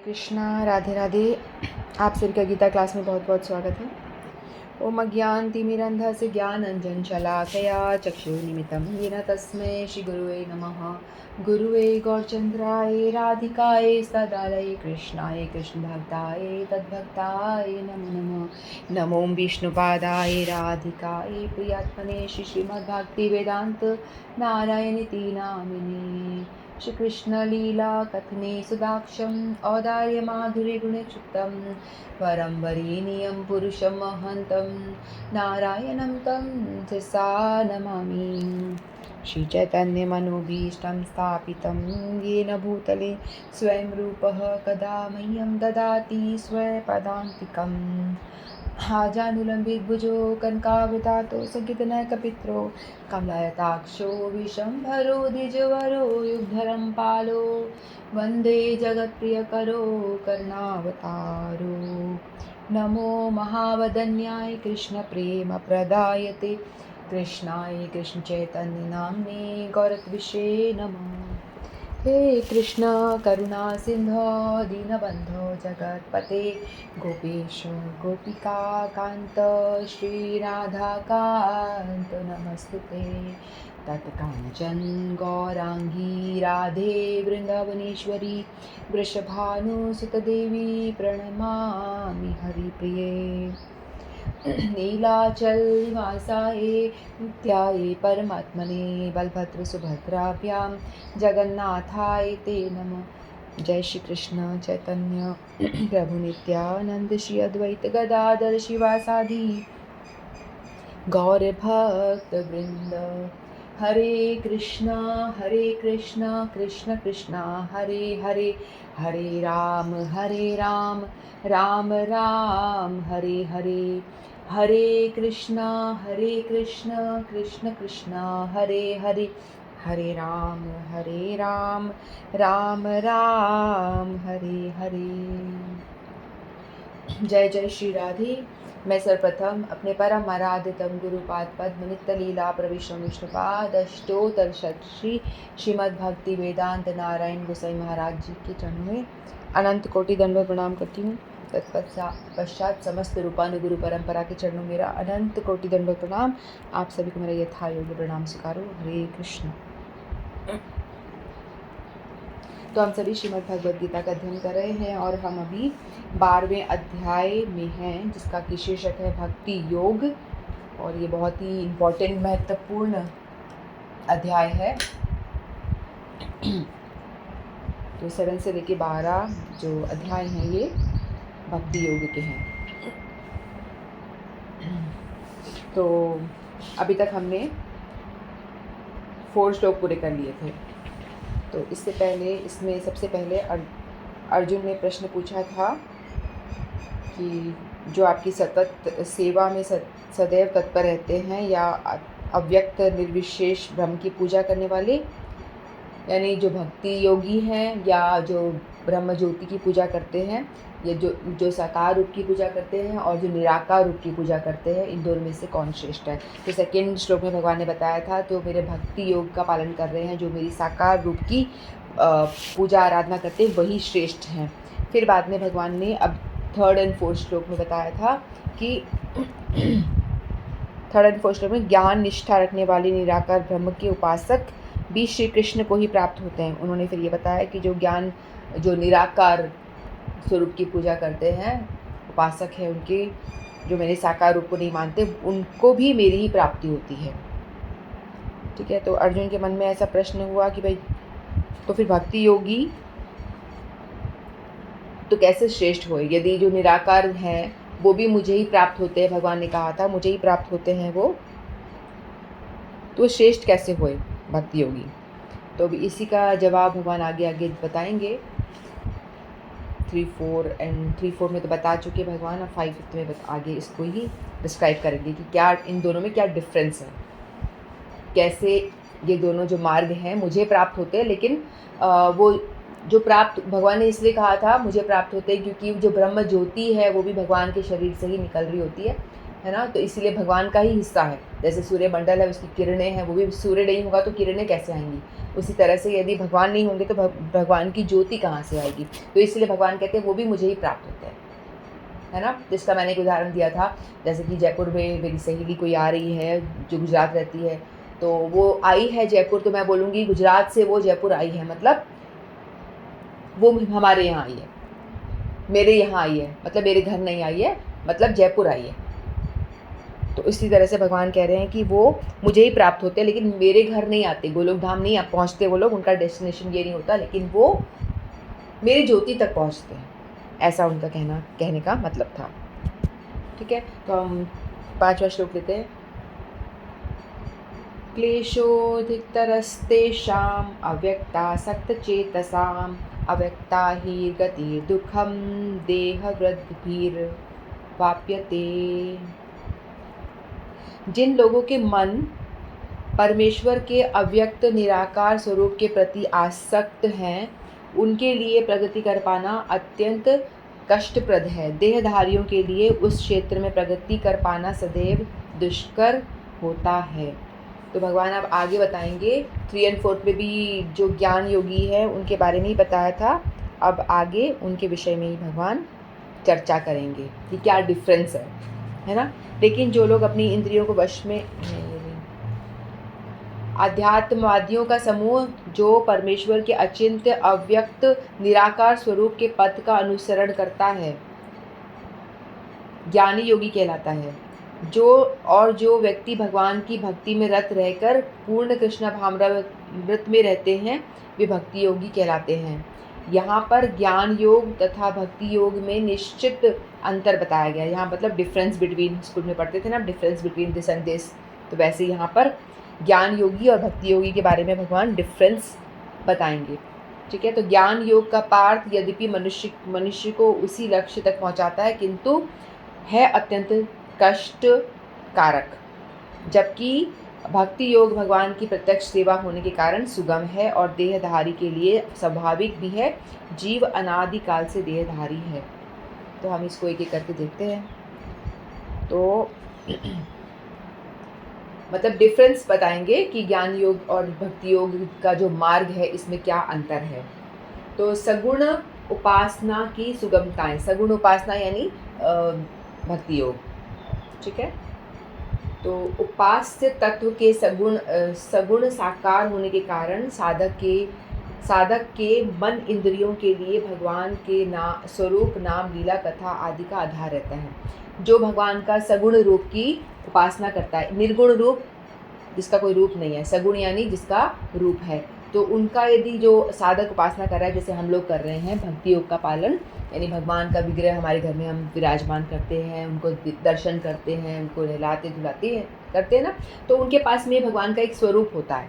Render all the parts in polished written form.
कृष्णा राधे राधे। आप सभी का गीता क्लास में बहुत बहुत स्वागत है। ओम अज्ञानतिमिरन्धस्य ज्ञानाञ्जनशलाकया चक्षुर्निमित्तं येन तस्मै श्रीगुरुवे नमः। गुरुवे गौरचन्द्राय राधिकाय सदालये कृष्णाय कृष्णभक्ताय तद्भक्ताय नमो नमः। नमो विष्णुपादाय राधिकाय प्रियात्मने श्रीमद्भक्तिवेदान्त नारायणीति नामिने। श्री कृष्ण लीला कथने सुदाक्षम औदार्य माधुर्य गुणक्षुप्तम परम वरेण्यं पुरुषं महन्तं नारायणं तं शिरसा नमामि। श्री चैतन्य मनोभीष्टं स्थापितं येन भूतले स्वयं रूपः कदा मह्यं ददाति स्वपदान्तिकम्। आजानुलम्बितभुजो कनकावृतातो सङ्कीर्तनकपित्रो कमलायताक्षो विशम्भरो द्विजवरो युगधरं पालो वन्दे जगत्प्रियकरो करुणावतारो। नमो महावदन्याय कृष्णप्रेमप्रदायते कृष्णाय कृष्णचैतन्यनाम्ने गौरत्विषे नमः। हे कृष्ण करुणा सिंधो दीनबंधो जगत्पते गोपेश गोपिका कांत श्री राधा कांत नमस्तुते। तत्कांचन गौरांगी राधे वृंदावनेश्वरी वृषभानुसुतदेवी प्रणमामि हरिप्रिये। नीलाचल निवासाय नित्याय परमात्मने बलभद्र सुभद्राभ्यां जगन्नाथाय ते नमः। जय श्री कृष्ण चैतन्य प्रभु नित्यानंद श्री अद्वैत गदाधर शिवासादि गौर भक्त वृंद। हरे कृष्णा कृष्ण कृष्णा हरे हरे, हरे राम राम राम हरे हरे। हरे कृष्णा कृष्ण कृष्णा हरे हरे, हरे राम राम राम हरे हरे। जय जय श्री राधे। मैं सर्वप्रथम अपने परम आराध्यतम गुरुपाद पद्म नित्य लीला प्रविष्णु विष्णुपाद अष्टोत्तर श्री श्रीमद् भक्ति वेदांत नारायण गोसाई महाराज जी के चरणों में अनंत कोटि दंडवत प्रणाम करती हूँ। तत्पश्चात समस्त रूपानुगुरु परंपरा के चरणों मेरा अनंत कोटि दंडवत प्रणाम। आप सभी को मेरा यथा योग्य प्रणाम स्वीकारो। हरे कृष्ण। तो हम सभी श्रीमद् भगवद गीता का अध्ययन कर रहे हैं और हम अभी 12वें अध्याय में हैं, जिसका की शीर्षक है भक्ति योग। और ये बहुत ही इम्पोर्टेंट महत्वपूर्ण अध्याय है। तो 7 से लेके 12 जो अध्याय हैं ये भक्ति योग के हैं। तो अभी तक हमने 4 श्लोक पूरे कर लिए थे। तो इससे पहले इसमें सबसे पहले अर्जुन ने प्रश्न पूछा था कि जो आपकी सतत सेवा में सदैव तत्पर रहते हैं या अव्यक्त निर्विशेष ब्रह्म की पूजा करने वाले, यानी जो भक्ति योगी हैं या जो ब्रह्म ज्योति की पूजा करते हैं, या जो साकार रूप की पूजा करते हैं और जो निराकार रूप की पूजा करते हैं, इन दोनों में से कौन श्रेष्ठ है। तो सेकेंड श्लोक में भगवान ने बताया था तो मेरे भक्ति योग का पालन कर रहे हैं, जो मेरी साकार रूप की पूजा आराधना करते हैं, वही श्रेष्ठ हैं। फिर बाद में भगवान ने अब 3rd and 4th श्लोक में बताया था कि 3rd and 4th श्लोक में ज्ञान निष्ठा रखने वाले निराकार ब्रह्म के उपासक भी श्री कृष्ण को ही प्राप्त होते हैं। उन्होंने फिर ये बताया कि जो निराकार स्वरूप की पूजा करते हैं, उपासक है उनके, जो मेरे साकार रूप को नहीं मानते, उनको भी मेरी ही प्राप्ति होती है। ठीक है। तो अर्जुन के मन में ऐसा प्रश्न हुआ कि भाई तो फिर भक्ति योगी तो कैसे श्रेष्ठ होए, यदि जो निराकार हैं वो भी मुझे ही प्राप्त होते हैं, भगवान ने कहा था मुझे ही प्राप्त होते हैं वो, तो श्रेष्ठ कैसे होए भक्ति योगी। तो अभी इसी का जवाब भगवान आगे आगे बताएंगे। 3-4 में तो बता चुके भगवान, अब 5 में आगे इसको ही डिस्क्राइब करेंगे कि क्या इन दोनों में क्या डिफरेंस है, कैसे ये दोनों जो मार्ग हैं मुझे प्राप्त होते हैं। लेकिन वो जो प्राप्त भगवान ने इसलिए कहा था मुझे प्राप्त होते हैं क्योंकि जो ब्रह्म ज्योति है वो भी भगवान के शरीर से ही निकल रही होती है ना। तो इसीलिए भगवान का ही हिस्सा है जैसे सूर्यमंडल है, उसकी किरणें हैं, वो भी सूर्य नहीं होगा तो किरणें कैसे आएंगी। उसी तरह से यदि भगवान नहीं होंगे तो भगवान की ज्योति कहाँ से आएगी। तो इसलिए भगवान कहते हैं वो भी मुझे ही प्राप्त होते हैं, है ना। जिसका मैंने एक उदाहरण दिया था, जैसे कि जयपुर में मेरी सहेली कोई आ रही है जो गुजरात रहती है, तो वो आई है जयपुर, तो मैं बोलूँगी गुजरात से वो जयपुर आई है, मतलब वो हमारे यहाँ आई है, मेरे यहाँ आई है, मतलब मेरे घर नहीं आई है, मतलब जयपुर आई है। तो इसी तरह से भगवान कह रहे हैं कि वो मुझे ही प्राप्त होते हैं, लेकिन मेरे घर नहीं आते, गोलोक धाम नहीं पहुँचते वो लोग, उनका डेस्टिनेशन ये नहीं होता, लेकिन वो मेरी ज्योति तक पहुँचते हैं, ऐसा उनका कहने का मतलब था। ठीक है, तो हम 5वां श्लोक लेते हैं। क्लेशोऽधिकतरस्तेषाम् अव्यक्तासक्तचेतसाम् अव्यक्ता हि गतिर्दुःखं देहवृद्धिर्वाप्यते। जिन लोगों के मन परमेश्वर के अव्यक्त निराकार स्वरूप के प्रति आसक्त हैं, उनके लिए प्रगति कर पाना अत्यंत कष्टप्रद है। देहधारियों के लिए उस क्षेत्र में प्रगति कर पाना सदैव दुष्कर होता है। तो भगवान अब आगे बताएंगे। 3 और 4 में भी जो ज्ञान योगी है उनके बारे में ही बताया था, अब आगे उनके विषय में ही भगवान चर्चा करेंगे कि क्या डिफरेंस है ना। लेकिन जो लोग अपनी इंद्रियों को वश में, अध्यात्मवादियों का समूह जो परमेश्वर के अचिंत्य अव्यक्त निराकार स्वरूप के पथ का अनुसरण करता है, ज्ञानी योगी कहलाता है। जो व्यक्ति भगवान की भक्ति में रत रहकर पूर्ण कृष्ण भावनामृत में रहते हैं, वे भक्ति योगी कहलाते हैं। यहाँ पर ज्ञान योग तथा भक्ति योग में निश्चित अंतर बताया गया है। यहाँ मतलब डिफरेंस बिटवीन, स्कूल में पढ़ते थे ना, difference between this and this, तो वैसे यहाँ पर ज्ञान योगी और भक्ति योगी के बारे में भगवान डिफरेंस बताएंगे। ठीक है, तो ज्ञान योग का पार्थ यद्यपि मनुष्य को उसी लक्ष्य तक पहुँचाता है, किंतु है अत्यंत कष्ट कारक, जबकि भक्ति योग भगवान की प्रत्यक्ष सेवा होने के कारण सुगम है और देहधारी के लिए स्वाभाविक भी है। जीव अनादि काल से देहधारी है। तो हम इसको एक एक करके देखते हैं। तो मतलब डिफरेंस बताएंगे कि ज्ञान योग और भक्ति योग का जो मार्ग है इसमें क्या अंतर है। तो सगुण उपासना की सुगमताएं, सगुण उपासना यानी भक्ति योग। ठीक है, तो उपास्य तत्व के सगुण साकार होने के कारण साधक के मन इंद्रियों के लिए भगवान के स्वरूप नाम लीला कथा आदि का आधार रहता है। जो भगवान का सगुण रूप की उपासना करता है, निर्गुण रूप जिसका कोई रूप नहीं है, सगुण यानी जिसका रूप है, तो उनका यदि जो साधक उपासना कर रहा है, जैसे हम लोग कर रहे हैं भक्ति योग का पालन, यानी भगवान का विग्रह हमारे घर में हम विराजमान करते हैं, उनको दर्शन करते हैं, उनको नहलाते धुलाते हैं, करते हैं ना, तो उनके पास में भगवान का एक स्वरूप होता है।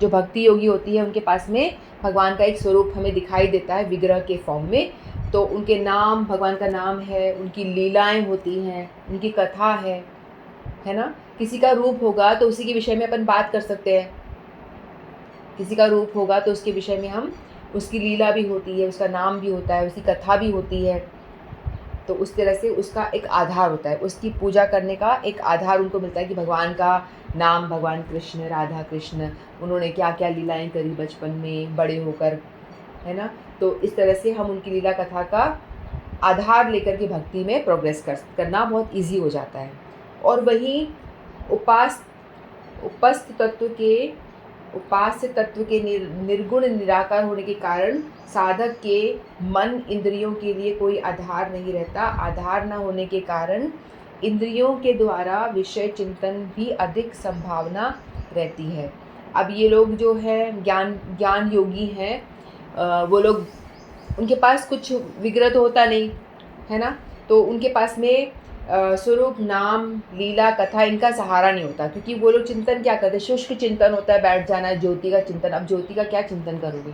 जो भक्ति योगी होती है उनके पास में भगवान का एक स्वरूप हमें दिखाई देता है विग्रह के फॉर्म में। तो उनके नाम, भगवान का नाम है, उनकी लीलाएं होती हैं, उनकी कथा है ना। किसी का रूप होगा तो उसी के विषय में अपन बात कर सकते हैं, किसी का रूप होगा तो उसके विषय में हम, उसकी लीला भी होती है, उसका नाम भी होता है, उसकी कथा भी होती है, तो उस तरह से उसका एक आधार होता है, उसकी पूजा करने का एक आधार उनको मिलता है कि भगवान का नाम, भगवान कृष्ण, राधा कृष्ण, उन्होंने क्या क्या लीलाएं करी बचपन में, बड़े होकर, है ना। तो इस तरह से हम उनकी लीला कथा का आधार लेकर के भक्ति में प्रोग्रेस करना बहुत ईजी हो जाता है। और वहीं उपास्य तत्व के निर्गुण निराकार होने के कारण साधक के मन इंद्रियों के लिए कोई आधार नहीं रहता। आधार न होने के कारण इंद्रियों के द्वारा विषय चिंतन भी अधिक संभावना रहती है। अब ये लोग जो है ज्ञान योगी हैं, वो लोग, उनके पास कुछ विग्रह तो होता नहीं है ना, तो उनके पास में स्वरूप नाम लीला कथा इनका सहारा नहीं होता, क्योंकि वो लोग चिंतन क्या करते हैं, शुष्क चिंतन होता है, बैठ जाना है, ज्योति का चिंतन। अब ज्योति का क्या चिंतन करोगे?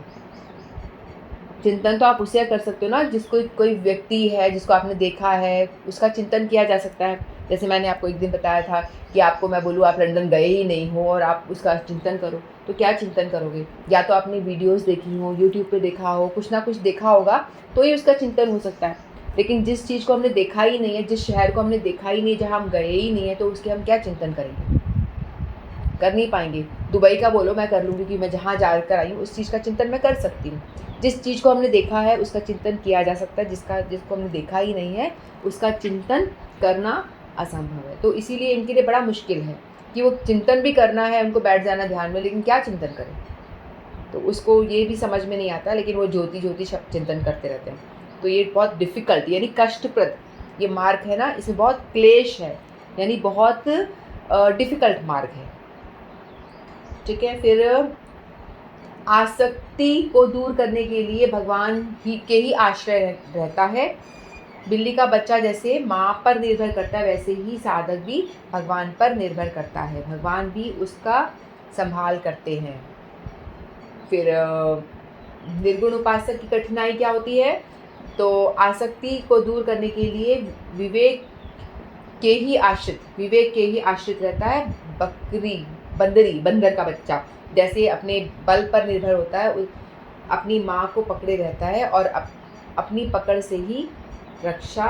चिंतन तो आप उससे कर सकते हो ना, जिसको कोई व्यक्ति है जिसको आपने देखा है, उसका चिंतन किया जा सकता है। जैसे मैंने आपको एक दिन बताया था कि आपको मैं बोलूँ आप लंदन गए ही नहीं हो और आप उसका चिंतन करो, तो क्या चिंतन करोगे? या तो आपने वीडियोस देखी हो, यूट्यूब पे देखा हो, कुछ ना कुछ देखा होगा, तो ये उसका चिंतन हो सकता है। लेकिन जिस चीज़ को हमने देखा ही नहीं है, जिस शहर को हमने देखा ही नहीं, जहाँ हम गए ही नहीं है, तो उसके हम क्या चिंतन करेंगे? कर नहीं पाएंगे। दुबई का बोलो मैं कर लूँगी कि मैं जहाँ जा कर आई हूँ उस चीज़ का चिंतन मैं कर सकती हूँ। जिस चीज़ को हमने देखा है उसका चिंतन किया जा सकता है, जिसको हमने देखा ही नहीं है उसका चिंतन करना असंभव है। तो इसीलिए इनके लिए बड़ा मुश्किल है कि वो चिंतन भी करना है, उनको बैठ जाना ध्यान में, लेकिन क्या चिंतन करें। तो उसको ये भी समझ में नहीं आता, लेकिन वो ज्योति शब्द चिंतन करते रहते हैं। तो ये बहुत डिफ़िकल्ट यानी कष्टप्रद ये मार्ग है ना, इसमें बहुत क्लेश है, यानी बहुत डिफ़िकल्ट मार्ग है। ठीक है, फिर आसक्ति को दूर करने के लिए भगवान के ही आश्रय रहता है। बिल्ली का बच्चा जैसे माँ पर निर्भर करता है, वैसे ही साधक भी भगवान पर निर्भर करता है, भगवान भी उसका संभाल करते हैं। फिर निर्गुण उपासक की कठिनाई क्या होती है, तो आसक्ति को दूर करने के लिए विवेक के ही आश्रित रहता है। बंदर का बच्चा जैसे अपने बल पर निर्भर होता है, अपनी माँ को पकड़े रहता है और अपनी पकड़ से ही रक्षा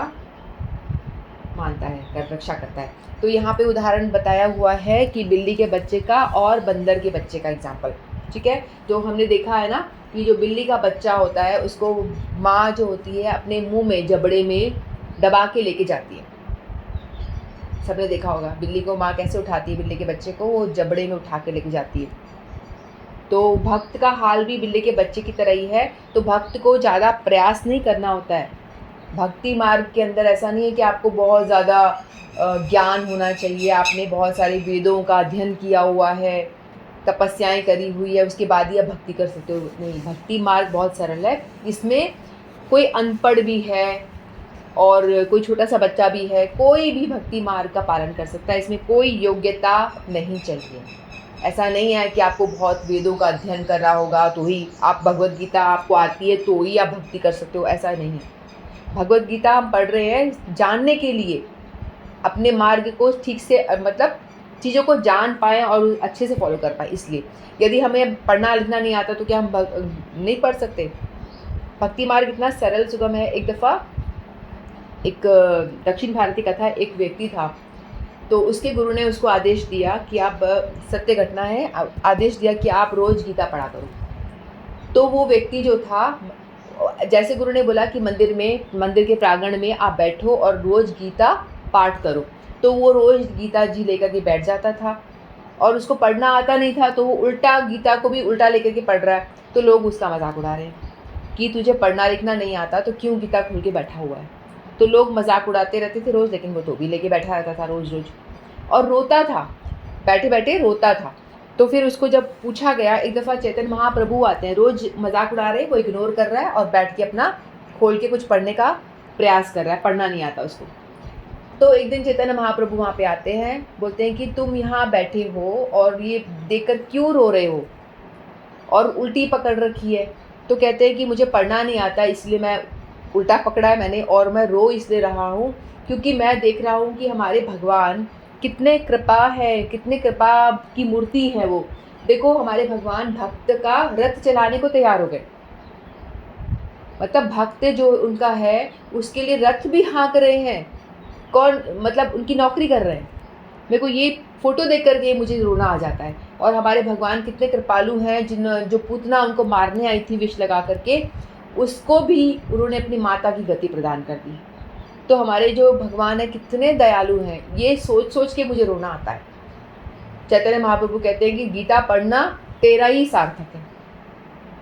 करता है। तो यहाँ पे उदाहरण बताया हुआ है कि बिल्ली के बच्चे का और बंदर के बच्चे का एग्जाम्पल। ठीक है, जो हमने देखा है ना कि जो बिल्ली का बच्चा होता है उसको माँ जो होती है अपने मुंह में जबड़े में दबा के लेके जाती है। सबने देखा होगा बिल्ली को माँ कैसे उठाती है, बिल्ली के बच्चे को वो जबड़े में उठा के लेके जाती है। तो भक्त का हाल भी बिल्ली के बच्चे की तरह ही है। तो भक्त को ज़्यादा प्रयास नहीं करना होता है। भक्ति मार्ग के अंदर ऐसा नहीं है कि आपको बहुत ज़्यादा ज्ञान होना चाहिए, आपने बहुत सारे वेदों का अध्ययन किया हुआ है, तपस्याएं करी हुई है, उसके बाद ही आप भक्ति कर सकते हो। नहीं, भक्ति मार्ग बहुत सरल है। इसमें कोई अनपढ़ भी है और कोई छोटा सा बच्चा भी है, कोई भी भक्ति मार्ग का पालन कर सकता है। इसमें कोई योग्यता नहीं चाहिए। ऐसा नहीं है कि आपको बहुत वेदों का अध्ययन करना होगा तो ही आप, भगवद गीता आपको आती है तो ही आप भक्ति कर सकते हो, ऐसा नहीं। भगवद गीता हम पढ़ रहे हैं जानने के लिए, अपने मार्ग को ठीक से मतलब चीज़ों को जान पाएँ और अच्छे से फॉलो कर पाएँ। इसलिए यदि हमें पढ़ना लिखना नहीं आता तो क्या हम नहीं पढ़ सकते। भक्ति मार्ग इतना सरल सुगम है। एक दफ़ा एक दक्षिण भारतीय कथा, एक व्यक्ति था, तो उसके गुरु ने उसको आदेश दिया कि आप, सत्य घटना है, आदेश दिया कि आप रोज़ गीता पढ़ा करो। तो वो व्यक्ति जो था, जैसे गुरु ने बोला कि मंदिर के प्रांगण में आप बैठो और रोज़ गीता पाठ करो, तो वो रोज़ गीता जी लेकर के बैठ जाता था और उसको पढ़ना आता नहीं था, तो वो उल्टा गीता को भी उल्टा लेकर के पढ़ रहा है। तो लोग उसका मजाक उड़ा रहे हैं कि तुझे पढ़ना लिखना नहीं आता तो क्यों गीता खोल के बैठा हुआ है। तो लोग मजाक उड़ाते रहते थे रोज़, लेकिन वो तो भी लेके बैठा रहता था रोज़ और रोता था, बैठे बैठे रोता था। तो फिर उसको जब पूछा गया, एक दफ़ा चैतन्य महाप्रभु आते हैं, रोज़ मजाक उड़ा रहे हैं, वो इग्नोर कर रहा है और बैठ के अपना खोल के कुछ पढ़ने का प्रयास कर रहा है, पढ़ना नहीं आता उसको। तो एक दिन चैतन्य महाप्रभु वहाँ पे आते हैं, बोलते हैं कि तुम यहाँ बैठे हो और ये देखकर क्यों रो रहे हो और उल्टी पकड़ रखी है। तो कहते हैं कि मुझे पढ़ना नहीं आता इसलिए मैं उल्टा पकड़ा है मैंने, और मैं रो इसलिए रहा हूँ क्योंकि मैं देख रहा हूँ कि हमारे भगवान कितने कृपा की मूर्ति है वो। देखो हमारे भगवान भक्त का रथ चलाने को तैयार हो गए, मतलब भक्त जो उनका है उसके लिए रथ भी हाँक रहे हैं। कौन, मतलब उनकी नौकरी कर रहे हैं। मेरे को ये फ़ोटो देख करके मुझे रोना आ जाता है। और हमारे भगवान कितने कृपालु हैं, जो पूतना उनको मारने आई थी विष लगा करके, उसको भी उन्होंने अपनी माता की गति प्रदान कर दी। तो हमारे जो भगवान है कितने दयालु हैं, ये सोच सोच के मुझे रोना आता है। चैतन्य महाप्रभु कहते हैं कि गीता पढ़ना तेरा ही सार्थक है,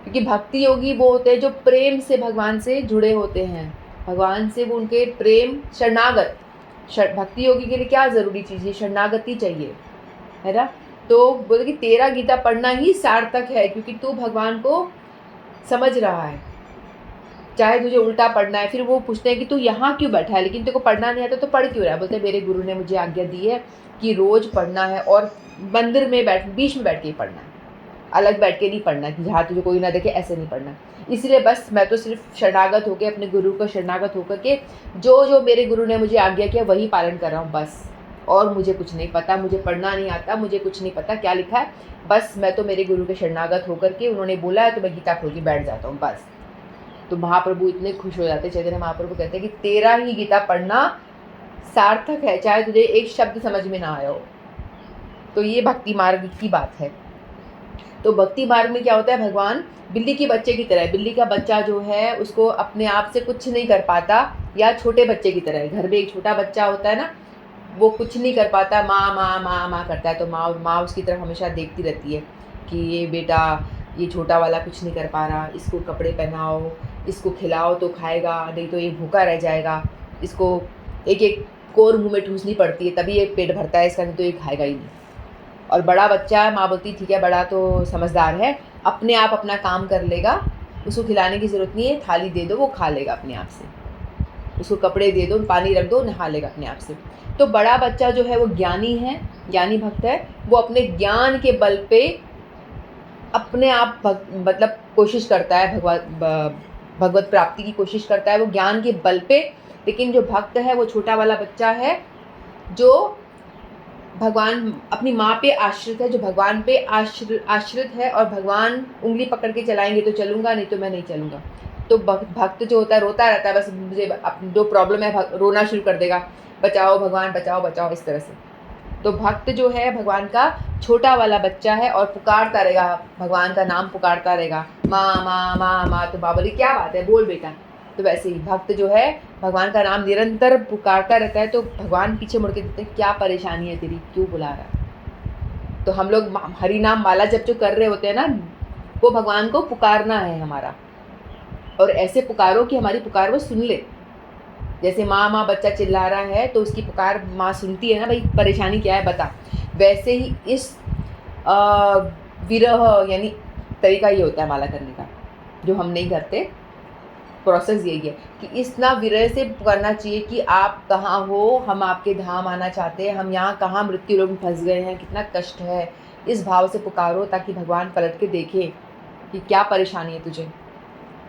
क्योंकि भक्ति योगी वो होते हैं जो प्रेम से भगवान से जुड़े होते हैं, भगवान से वो उनके प्रेम शरणागत। भक्ति योगी के लिए क्या ज़रूरी चीज़ है, शरणागति चाहिए, है ना। तो बोले कि तेरा गीता पढ़ना ही सार्थक है, क्योंकि तू भगवान को समझ रहा है, चाहे तुझे उल्टा पढ़ना है। फिर वो पूछते हैं कि तू यहाँ क्यों बैठा है, लेकिन तेरे को पढ़ना नहीं आता तो पढ़ क्यों रहा है। बोलते हैं मेरे गुरु ने मुझे आज्ञा दी है कि रोज़ पढ़ना है और मंदिर में बीच में बैठ के ही पढ़ना है, अलग बैठ के नहीं पढ़ना कि जहाँ तुझे कोई ना देखे, ऐसे नहीं पढ़ना। इसलिए बस मैं तो सिर्फ शरणागत होकर, अपने गुरु का शरणागत होकर के जो मेरे गुरु ने मुझे आज्ञा किया वही पालन कर रहा हूँ बस। और मुझे कुछ नहीं पता, मुझे पढ़ना नहीं आता, मुझे कुछ नहीं पता क्या लिखा है, बस मैं तो मेरे गुरु के शरणागत होकर के, उन्होंने बोला है तो मैं गीता खोल के बैठ जाता हूँ बस। तो महाप्रभु इतने खुश हो जाते, चैतन्य महाप्रभु कहते हैं कि तेरा ही गीता पढ़ना सार्थक है, चाहे तुझे एक शब्द समझ में ना आया हो। तो ये भक्ति मार्ग की बात है। तो भक्ति मार्ग में क्या होता है, भगवान बिल्ली के बच्चे की तरह है। बिल्ली का बच्चा जो है उसको अपने आप से कुछ नहीं कर पाता, या छोटे बच्चे की तरह है। घर में एक छोटा बच्चा होता है ना, वो कुछ नहीं कर पाता, माँ माँ माँ माँ करता है, तो माँ उसकी तरफ हमेशा देखती रहती है कि ये बेटा, ये छोटा वाला कुछ नहीं कर पा रहा, इसको कपड़े पहनाओ, इसको खिलाओ तो खाएगा, नहीं तो ये भूखा रह जाएगा, इसको एक एक कोर मुँह में ठूसनी पड़ती है तभी ये पेट भरता है इसका, नहीं तो ये खाएगा ही नहीं। और बड़ा बच्चा, माँ बोलती ठीक है बड़ा तो समझदार है, अपने आप अपना काम कर लेगा, उसको खिलाने की ज़रूरत नहीं है, थाली दे दो वो खा लेगा अपने आप से, उसको कपड़े दे दो, पानी रख दो, नहा लेगा अपने आप से। तो बड़ा बच्चा जो है वो ज्ञानी है, ज्ञानी भक्त है, वो अपने ज्ञान के बल पे अपने आप मतलब कोशिश करता है, भगवत प्राप्ति की कोशिश करता है वो ज्ञान के बल पे। लेकिन जो भक्त है वो छोटा वाला बच्चा है, जो भगवान अपनी माँ पे आश्रित है, जो भगवान पे आश्रित है, और भगवान उंगली पकड़ के चलाएंगे तो चलूँगा, नहीं तो मैं नहीं चलूँगा। तो भक्त जो होता है रोता रहता है, बस मुझे जो प्रॉब्लम है रोना शुरू कर देगा, बचाओ भगवान बचाओ बचाओ, इस तरह से। तो भक्त जो है भगवान का छोटा वाला बच्चा है, और पुकारता रहेगा, भगवान का नाम पुकारता रहेगा, माँ माँ माँ माँ। तो माँ बोली क्या बात है, बोल बेटा। तो वैसे ही भक्त जो है भगवान का नाम निरंतर पुकारता रहता है। तो भगवान पीछे मुड़ के देखते हैं, क्या परेशानी है तेरी, क्यों बुला रहा है। तो हम लोग हरि नाम माला जब जो कर रहे होते हैं ना, वो भगवान को पुकारना है हमारा, और ऐसे पुकारो कि हमारी पुकार वो सुन ले। जैसे माँ माँ बच्चा चिल्ला रहा है तो उसकी पुकार माँ सुनती है ना, भाई परेशानी क्या है बता। वैसे ही इस विरह यानी तरीका ये होता है माला करने का, जो हम नहीं करते। प्रोसेस यही है कि इस ना विरह से करना चाहिए कि आप कहाँ हो, हम आपके धाम आना चाहते हैं, हम यहाँ कहाँ मृत्यु लोग में फंस गए हैं, कितना कष्ट है, इस भाव से पुकारो ताकि भगवान पलट के देखे कि क्या परेशानी है तुझे।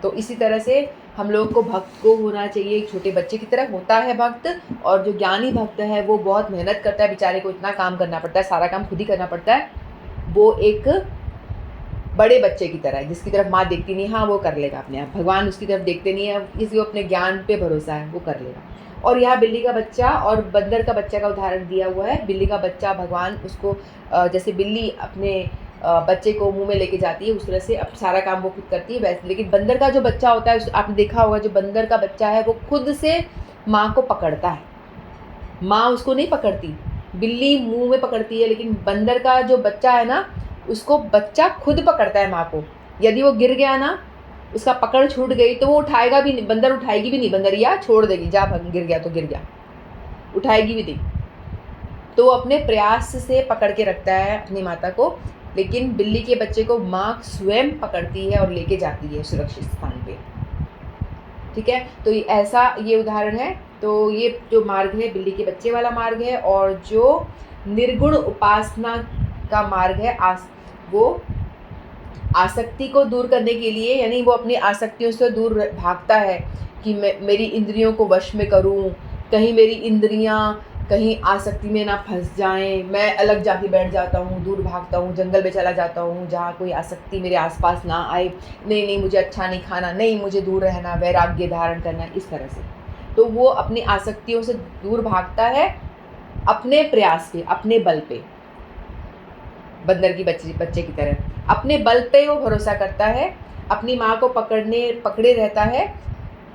तो इसी तरह से हम लोग को भक्त को होना चाहिए, एक छोटे बच्चे की तरह होता है भक्त। और जो ज्ञानी भक्त है वो बहुत मेहनत करता है, बेचारे को इतना काम करना पड़ता है, सारा काम खुद ही करना पड़ता है। वो एक बड़े बच्चे की तरह है जिसकी तरफ माँ देखती नहीं, हाँ वो कर लेगा अपने आप, भगवान उसकी तरफ देखते नहीं है, इसलिए अपने ज्ञान पे भरोसा है, वो कर लेगा। और यहाँ बिल्ली का बच्चा और बंदर का बच्चा का उदाहरण दिया हुआ है। बिल्ली का बच्चा भगवान उसको जैसे बिल्ली अपने बच्चे को मुंह में लेके जाती है, उस तरह से अब सारा काम वो खुद करती है वैसे। लेकिन बंदर का जो बच्चा होता है, आपने देखा होगा, जो बंदर का बच्चा है वो खुद से माँ को पकड़ता है, माँ उसको नहीं पकड़ती। बिल्ली मुंह में पकड़ती है, लेकिन बंदर का जो बच्चा है ना, उसको बच्चा खुद पकड़ता है माँ को। यदि वो गिर गया ना, उसका पकड़ छूट गई तो वो उठाएगा भी नहीं, बंदर उठाएगी भी नहीं, बंदरिया छोड़ देगी, जा गिर गया तो गिर गया, उठाएगी भी नहीं। तो वो अपने प्रयास से पकड़ के रखता है अपनी माता को। लेकिन बिल्ली के बच्चे को माँ स्वयं पकड़ती है और लेके जाती है सुरक्षित स्थान पे। ठीक है, तो ऐसा ये उदाहरण है। तो ये जो मार्ग है बिल्ली के बच्चे वाला मार्ग है, और जो निर्गुण उपासना का मार्ग है वो आसक्ति को दूर करने के लिए, यानी वो अपनी आसक्तियों से दूर भागता है कि मैं मेरी इंद्रियों को वश में करूं, कहीं मेरी इंद्रियां कहीं आसक्ति में ना फंस जाएं, मैं अलग जाके बैठ जाता हूँ, दूर भागता हूँ, जंगल में चला जाता हूँ जहाँ कोई आसक्ति मेरे आसपास ना आए। नहीं नहीं मुझे अच्छा नहीं खाना, नहीं मुझे दूर रहना, वैराग्य धारण करना, इस तरह से। तो वो अपनी आसक्तियों से दूर भागता है अपने प्रयास पे, अपने बल पे, बंदर की बच्चे की तरह अपने बल पे वो भरोसा करता है, अपनी माँ को पकड़े रहता है,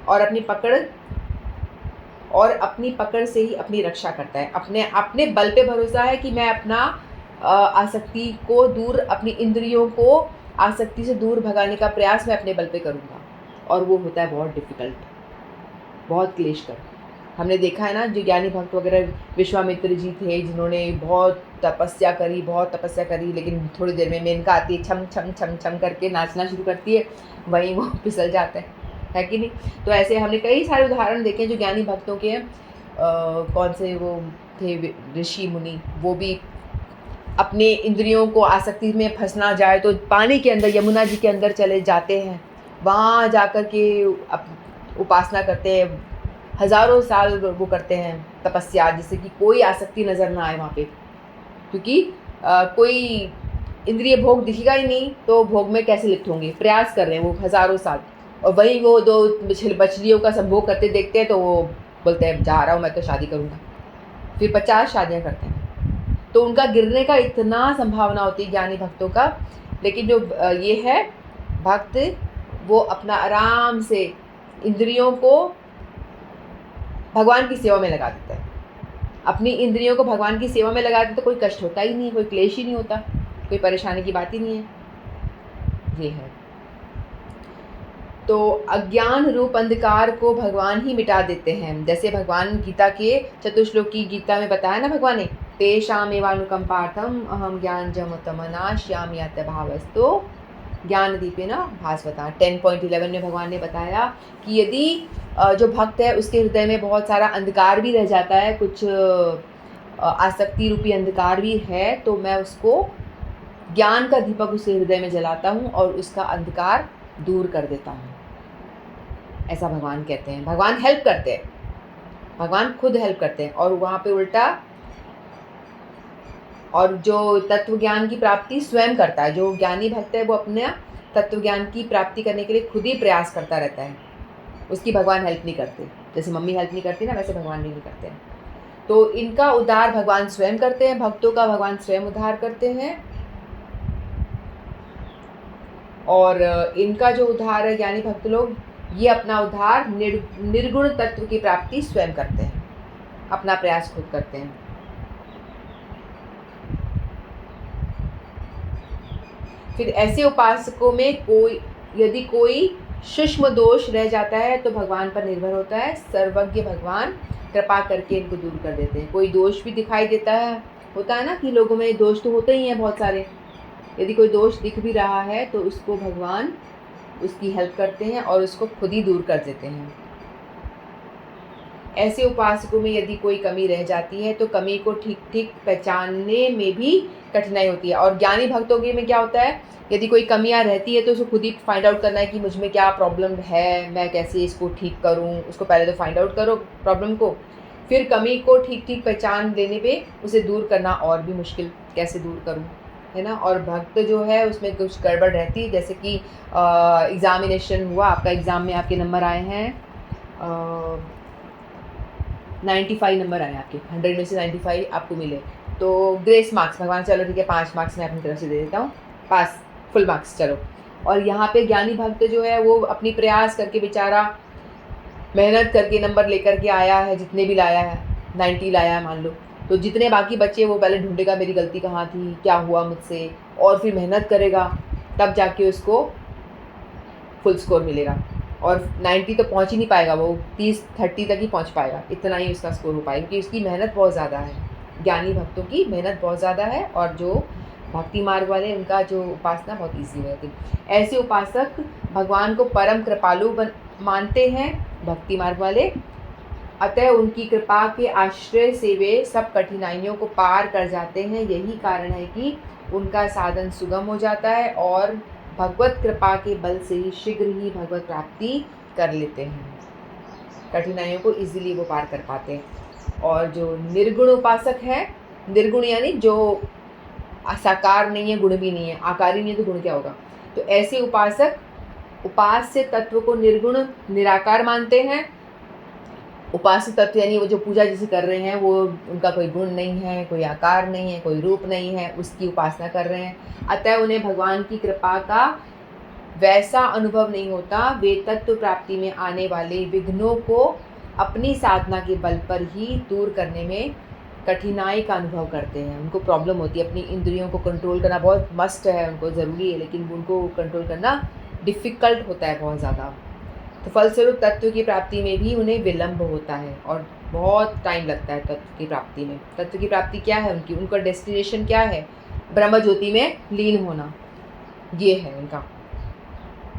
और अपनी पकड़ से ही अपनी रक्षा करता है। अपने बल पे भरोसा है कि मैं अपना आसक्ति को दूर, अपनी इंद्रियों को आसक्ति से दूर भगाने का प्रयास मैं अपने बल पे करूँगा। और वो होता है बहुत डिफ़िकल्ट, बहुत क्लेशकर। हमने देखा है ना, जो ज्ञानी भक्त वगैरह विश्वामित्र जी थे, जिन्होंने बहुत तपस्या करी, लेकिन थोड़ी देर में मेनका आती है, छम छम छम छम करके नाचना शुरू करती है, वहीं वो फिसल जाते हैं, है कि नहीं। तो ऐसे हमने कई सारे उदाहरण देखे जो ज्ञानी भक्तों के हैं। कौन से वो थे ऋषि मुनि, वो भी अपने इंद्रियों को आसक्ति में फंसना जाए तो पानी के अंदर, यमुना जी के अंदर चले जाते हैं, वहाँ जाकर के उपासना करते हैं, हज़ारों साल वो करते हैं तपस्या, जिससे कि कोई आसक्ति नज़र ना आए वहाँ पे। क्योंकि कोई इंद्रिय भोग दिखेगा ही नहीं तो भोग में कैसे लिप्त होंगे। प्रयास कर रहे हैं वो हज़ारों साल, और वही वो दो बछड़ियों का संभोग करते देखते हैं तो वो बोलते हैं जा रहा हूँ मैं तो शादी करूँगा। फिर 50 शादियाँ करते हैं। तो उनका गिरने का इतना संभावना होती है ज्ञानी भक्तों का। लेकिन जो ये है भक्त, वो अपना आराम से इंद्रियों को भगवान की सेवा में लगा देता है। अपनी इंद्रियों को भगवान की सेवा में लगा देते तो कोई कष्ट होता ही नहीं, कोई क्लेश ही नहीं होता, कोई परेशानी की बात ही नहीं है। ये है। तो अज्ञान रूप अंधकार को भगवान ही मिटा देते हैं। जैसे भगवान गीता के चतुश्लोकी गीता में बताया ना भगवान ने, तेषामेवानुकंपार्थम अहम ज्ञान जमतमनाश्यामि यतभावस्तो ज्ञानदीपेन भास्वता। 10.11 में भगवान ने बताया कि यदि जो भक्त है उसके हृदय में बहुत सारा अंधकार भी रह जाता है, कुछ आसक्ति रूपी अंधकार भी है, तो मैं उसको ज्ञान का दीपक उसके हृदय में जलाता हूँ और उसका अंधकार दूर कर देता हूँ। ऐसा भगवान कहते हैं। भगवान हेल्प करते हैं, भगवान खुद हेल्प करते हैं। और वहाँ पे उल्टा, और जो तत्व ज्ञान की प्राप्ति स्वयं करता है, जो ज्ञानी भक्त है वो अपने तत्व ज्ञान की प्राप्ति करने के लिए खुद ही प्रयास करता रहता है, उसकी भगवान हेल्प नहीं करते। जैसे मम्मी हेल्प नहीं करती ना, वैसे भगवान भी नहीं करते हैं। तो इनका उद्धार भगवान स्वयं करते हैं, भक्तों का भगवान स्वयं उद्धार करते हैं। और इनका जो उद्धार है ज्ञानी भक्त लोग, ये अपना उद्धार निर्गुण तत्व की प्राप्ति स्वयं करते हैं, अपना प्रयास खुद करते हैं। फिर ऐसे उपासकों में यदि कोई सूक्ष्म दोष रह जाता है तो भगवान पर निर्भर होता है। सर्वज्ञ भगवान कृपा करके इनको दूर कर देते हैं। कोई दोष भी दिखाई देता है, होता है ना कि लोगों में दोष तो होते ही हैं बहुत सारे। यदि कोई दोष दिख भी रहा है तो उसको भगवान उसकी हेल्प करते हैं और उसको खुद ही दूर कर देते हैं। ऐसे उपासकों में यदि कोई कमी रह जाती है तो कमी को ठीक ठीक पहचानने में भी कठिनाई होती है। और ज्ञानी भक्तों के में क्या होता है, यदि कोई कमियां रहती है तो उसको खुद ही फाइंड आउट करना है कि मुझ में क्या प्रॉब्लम है, मैं कैसे इसको ठीक करूं। उसको पहले तो फाइंड आउट करो प्रॉब्लम को, फिर कमी को ठीक ठीक पहचान लेने पे उसे दूर करना और भी मुश्किल, कैसे दूर करूं, है ना। और भक्त जो है उसमें कुछ गड़बड़ रहती है। जैसे कि एग्ज़ामिनेशन हुआ, आपका एग्ज़ाम में आपके नंबर आए हैं 95 नंबर आए आपके, 100 में से 95 आपको मिले, तो ग्रेस मार्क्स, भगवान चलो ठीक है 5 मार्क्स मैं अपनी तरफ से दे देता हूँ, पास, फुल मार्क्स चलो। और यहाँ पे ज्ञानी भक्त जो है वो अपनी प्रयास करके बेचारा मेहनत करके नंबर लेकर के आया है, जितने भी लाया है, 90 लाया है मान लो, तो जितने बाकी बच्चे वो पहले ढूंढेगा मेरी गलती कहाँ थी, क्या हुआ मुझसे, और फिर मेहनत करेगा, तब जाके उसको फुल स्कोर मिलेगा। और 90 तो पहुंच ही नहीं पाएगा, वो 30-30 तक ही पहुंच पाएगा, इतना ही उसका स्कोर हो पाएगा, क्योंकि उसकी मेहनत बहुत ज़्यादा है। ज्ञानी भक्तों की मेहनत बहुत ज़्यादा है, और जो भक्ति मार्ग वाले उनका जो उपासना बहुत ईजी हो जाती है। ऐसे उपासक भगवान को परम कृपालु मानते हैं भक्ति मार्ग वाले, अतः उनकी कृपा के आश्रय से वे सब कठिनाइयों को पार कर जाते हैं। यही कारण है कि उनका साधन सुगम हो जाता है और भगवत कृपा के बल से ही शीघ्र ही भगवत प्राप्ति कर लेते हैं। कठिनाइयों को इजीली वो पार कर पाते हैं। और जो निर्गुण उपासक है, निर्गुण यानी जो साकार नहीं है, गुण भी नहीं है, आकार ही नहीं है तो गुण क्या होगा, तो ऐसे उपासक उपास्य तत्व को निर्गुण निराकार मानते हैं। उपास्य तत्व यानी वो जो पूजा जिसे कर रहे हैं वो उनका कोई गुण नहीं है, कोई आकार नहीं है, कोई रूप नहीं है, उसकी उपासना कर रहे हैं। अतः उन्हें भगवान की कृपा का वैसा अनुभव नहीं होता। वे तत्व प्राप्ति में आने वाले विघ्नों को अपनी साधना के बल पर ही दूर करने में कठिनाई का अनुभव करते हैं। उनको प्रॉब्लम होती है, अपनी इंद्रियों को कंट्रोल करना बहुत मस्ट है, उनको ज़रूरी है, लेकिन उनको कंट्रोल करना डिफ़िकल्ट होता है बहुत ज़्यादा। तो फलस्वरूप तत्व की प्राप्ति में भी उन्हें विलंब होता है और बहुत टाइम लगता है तत्व की प्राप्ति में। तत्व की प्राप्ति क्या है उनकी, उनका डेस्टिनेशन क्या है, ब्रह्म ज्योति में लीन होना, ये है उनका।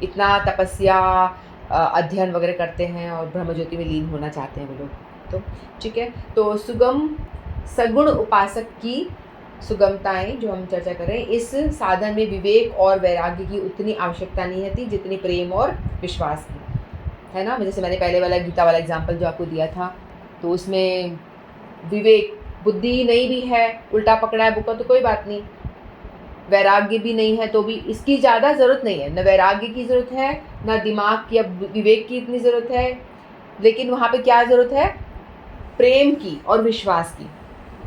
इतना तपस्या अध्ययन वगैरह करते हैं और ब्रह्म ज्योति में लीन होना चाहते हैं वो लोग। तो ठीक है, तो सगुण उपासक की सुगमताएं जो हम चर्चा कर रहे हैं, इस साधन में विवेक और वैराग्य की उतनी आवश्यकता नहीं होती जितनी प्रेम और विश्वास की, है ना। जैसे मैंने पहले वाला गीता वाला एग्जाम्पल जो आपको दिया था, तो उसमें विवेक बुद्धि नहीं भी है, उल्टा पकड़ा है बुक का तो कोई बात नहीं, वैराग्य भी नहीं है तो भी इसकी ज़्यादा ज़रूरत नहीं है, न वैराग्य की ज़रूरत है न दिमाग की, अब विवेक की इतनी ज़रूरत है। लेकिन वहाँ पे क्या ज़रूरत है, प्रेम की और विश्वास की।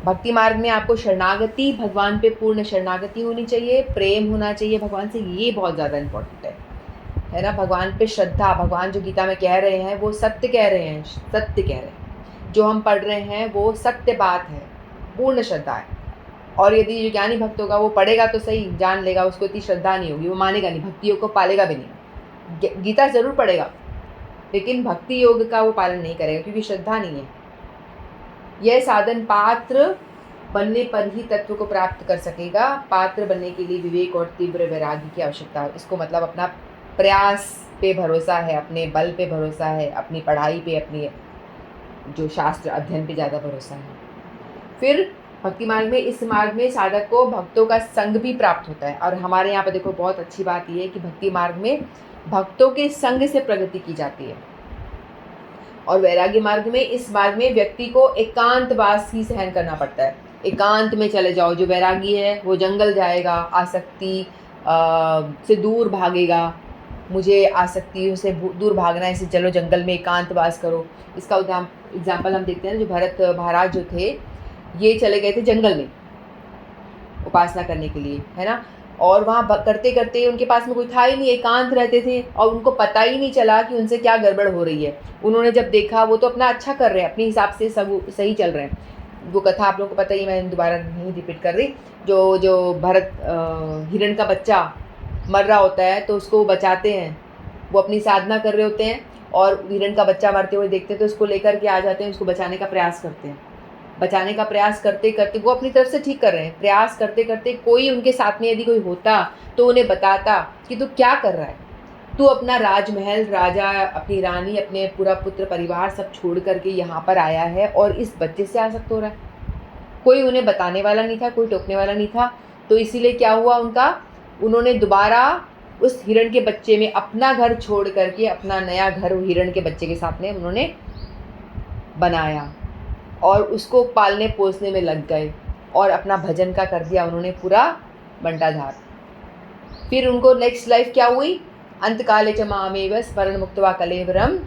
भक्ति मार्ग में आपको शरणागति, भगवान पे पूर्ण शरणागति होनी चाहिए, प्रेम होना चाहिए भगवान से, ये बहुत ज़्यादा इम्पोर्टेंट है ना। भगवान पे श्रद्धा, भगवान जो गीता में कह रहे हैं वो सत्य कह रहे हैं, सत्य कह रहे हैं। जो हम पढ़ रहे हैं वो सत्य बात है, पूर्ण श्रद्धा है। और यदि जो ज्ञानी भक्त होगा वो पढ़ेगा तो सही, जान लेगा, उसको इतनी श्रद्धा नहीं होगी, वो मानेगा नहीं, भक्ति योग को पालेगा भी नहीं। गीता ज़रूर पढ़ेगा लेकिन भक्ति योग का वो पालन नहीं करेगा क्योंकि श्रद्धा नहीं है। यह साधन पात्र बनने पर ही तत्व को प्राप्त कर सकेगा। पात्र बनने के लिए विवेक और तीव्र वैराग्य की आवश्यकता है। इसको मतलब अपना प्रयास पे भरोसा है, अपने बल पे भरोसा है, अपनी पढ़ाई पे, अपनी जो शास्त्र अध्ययन पे ज़्यादा भरोसा है। फिर भक्ति मार्ग में, इस मार्ग में साधक को भक्तों का संग भी प्राप्त होता है। और हमारे यहाँ पर देखो बहुत अच्छी बात यह है कि भक्ति मार्ग में भक्तों के संग से प्रगति की जाती है। और वैराग्य मार्ग में, इस मार्ग में व्यक्ति को एकांतवास ही सहन करना पड़ता है। एकांत में चले जाओ। जो वैरागी है वो जंगल जाएगा, आसक्ति से दूर भागेगा। मुझे आसक्ति से दूर भागना है, इसे चलो जंगल में एकांतवास करो। इसका एग्जाम्पल हम देखते हैं। जो भरत महाराज जो थे ये चले गए थे जंगल में उपासना करने के लिए, है ना। और वहाँ करते करते उनके पास में कोई था ही नहीं, एकांत रहते थे और उनको पता ही नहीं चला कि उनसे क्या गड़बड़ हो रही है। उन्होंने जब देखा वो तो अपना अच्छा कर रहे हैं, अपने हिसाब से सब सही चल रहे हैं। वो कथा आप लोगों को पता ही, मैं दोबारा नहीं रिपीट कर रही। जो भरत हिरण का बच्चा मर रहा होता है तो उसको बचाते हैं, वो अपनी साधना कर रहे होते हैं और हिरण का बच्चा मरते हुए देखते हैं तो उसको लेकर के आ जाते हैं, उसको बचाने का प्रयास करते हैं। बचाने का प्रयास करते करते वो अपनी तरफ से ठीक कर रहे हैं, प्रयास करते करते कोई उनके साथ में यदि कोई होता तो उन्हें बताता कि तू क्या कर रहा है, तू अपना राजमहल, राजा, अपनी रानी, अपने पूरा पुत्र परिवार सब छोड़ करके यहाँ पर आया है और इस बच्चे से आसक्त हो रहा है। कोई उन्हें बताने वाला नहीं था, कोई टोकने वाला नहीं था। तो इसीलिए क्या हुआ उनका, उन्होंने दोबारा उस हिरण के बच्चे में अपना घर छोड़ करके अपना नया घर हिरण के बच्चे के साथ में उन्होंने बनाया और उसको पालने पोसने में लग गए और अपना भजन का कर दिया उन्होंने पूरा बंटाधार। फिर उनको नेक्स्ट लाइफ क्या हुई, अंतकाले च मामेव स्मरण मुक्त्वा कलेवरम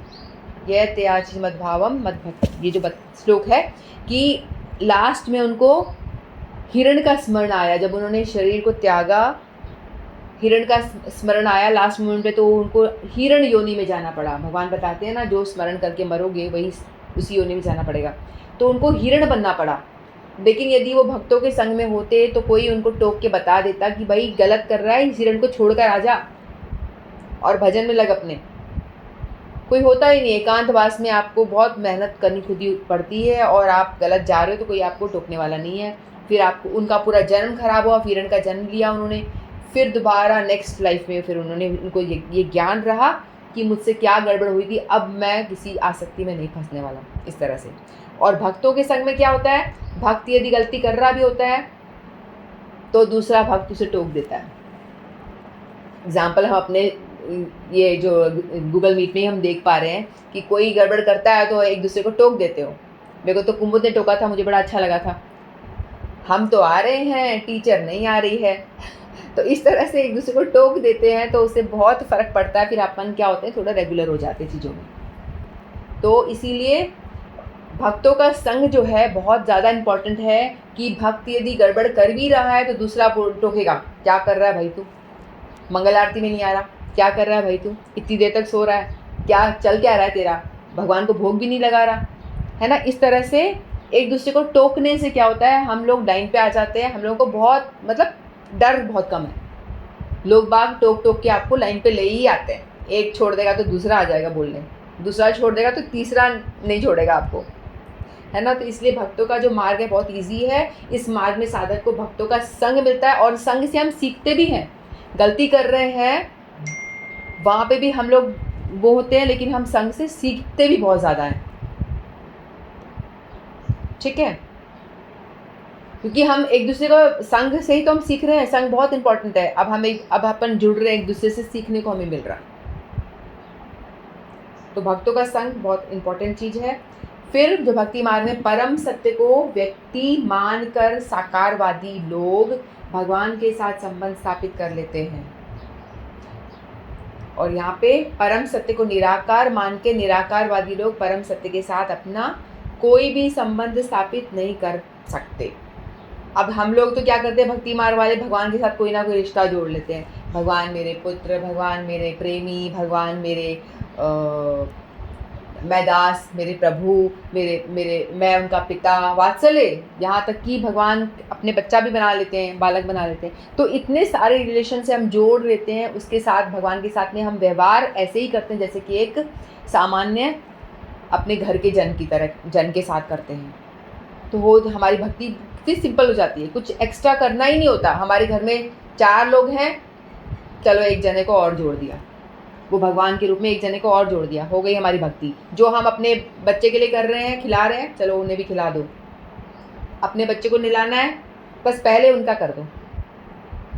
यह त्याची मद्भावम मद्भक्त। ये जो श्लोक है कि लास्ट में उनको हिरण का स्मरण आया। जब उन्होंने शरीर को त्यागा, हिरण का स्मरण आया लास्ट मोमेंट पे, तो उनको हिरण योनि में जाना पड़ा। भगवान बताते हैं ना, जो स्मरण करके मरोगे वही उसी योनि में जाना पड़ेगा। तो उनको हिरण बनना पड़ा। लेकिन यदि वो भक्तों के संग में होते तो कोई उनको टोक के बता देता कि भाई गलत कर रहा है, इस हिरण को छोड़कर आ जा और भजन में लग अपने। कोई होता ही नहीं। एकांतवास में आपको बहुत मेहनत करनी खुद ही पड़ती है और आप गलत जा रहे हो तो कोई आपको टोकने वाला नहीं है। फिर आपको उनका पूरा जन्म खराब हुआ, हिरण का जन्म लिया उन्होंने। फिर दोबारा नेक्स्ट लाइफ में फिर उनको ये ज्ञान रहा कि मुझसे क्या गड़बड़ हुई थी, अब मैं किसी आसक्ति में नहीं फंसने वाला, इस तरह से। और भक्तों के संग में क्या होता है, भक्त यदि गलती कर रहा भी होता है तो दूसरा भक्त उसे टोक देता है। एग्जाम्पल हम अपने ये जो गूगल मीट में हम देख पा रहे हैं कि कोई गड़बड़ करता है तो एक दूसरे को टोक देते हो। मेरे को तो कुमुद ने टोका था, मुझे बड़ा अच्छा लगा था। हम तो आ रहे हैं, टीचर नहीं आ रही है। तो इस तरह से एक दूसरे को टोक देते हैं तो उससे बहुत फ़र्क पड़ता है। फिर अपन क्या होते हैं, थोड़ा रेगुलर हो जाते हैं चीज़ों में। तो इसीलिए भक्तों का संग जो है बहुत ज़्यादा इम्पॉर्टेंट है कि भक्त यदि गड़बड़ कर भी रहा है तो दूसरा टोकेगा, क्या कर रहा है भाई तू, मंगल आरती में नहीं आ रहा, क्या कर रहा है भाई तू, इतनी देर तक सो रहा है, क्या चल क्या रहा है तेरा, भगवान को भोग भी नहीं लगा रहा है ना। इस तरह से एक दूसरे को टोकने से क्या होता है, हम लोग लाइन पे आ जाते हैं। हम लोगों को बहुत डर बहुत कम है। लोग बाग टोक टोक के आपको लाइन पे ले ही आते हैं। एक छोड़ देगा तो दूसरा आ जाएगा बोलने, दूसरा छोड़ देगा तो तीसरा नहीं छोड़ेगा आपको, है ना। तो इसलिए भक्तों का जो मार्ग है बहुत इजी है। इस मार्ग में साधक को भक्तों का संग मिलता है और संग से हम सीखते भी हैं। गलती कर रहे हैं वहाँ पे भी हम लोग वो होते हैं, लेकिन हम संग से सीखते भी बहुत ज़्यादा हैं, ठीक है। क्योंकि हम एक दूसरे को संग से ही तो हम सीख रहे हैं। संग बहुत इंपॉर्टेंट है। अब अपन जुड़ रहे हैं, एक दूसरे से सीखने को हमें मिल रहा है। तो भक्तों का संग बहुत इंपॉर्टेंट चीज़ है। फिर जो भक्ति मार्ग में परम सत्य को व्यक्ति मानकर साकारवादी लोग भगवान के साथ संबंध स्थापित कर लेते हैं। और यहाँ पे परम सत्य को निराकार मान के निराकारवादी लोग परम सत्य के साथ अपना कोई भी संबंध स्थापित नहीं कर सकते। अब हम लोग तो क्या करते हैं, भक्ति मार्ग वाले भगवान के साथ कोई ना कोई रिश्ता जोड़ लेते हैं। भगवान मेरे पुत्र, भगवान मेरे प्रेमी, भगवान मेरे मैं दास, मेरे प्रभु, मेरे मेरे मैं उनका पिता, वात्सल्य, यहाँ तक कि भगवान अपने बच्चा भी बना लेते हैं, बालक बना लेते हैं। तो इतने सारे रिलेशन से हम जोड़ लेते हैं उसके साथ, भगवान के साथ में हम व्यवहार ऐसे ही करते हैं जैसे कि एक सामान्य अपने घर के जन की तरह, जन के साथ करते हैं। तो वो हमारी भक्ति कितनी सिंपल हो जाती है, कुछ एक्स्ट्रा करना ही नहीं होता। हमारे घर में 4 लोग हैं, चलो एक जने को और जोड़ दिया, वो भगवान के रूप में एक जने को और जोड़ दिया, हो गई हमारी भक्ति। जो हम अपने बच्चे के लिए कर रहे हैं, खिला रहे हैं, चलो उन्हें भी खिला दो। अपने बच्चे को नहलाना है, बस पहले उनका कर दो,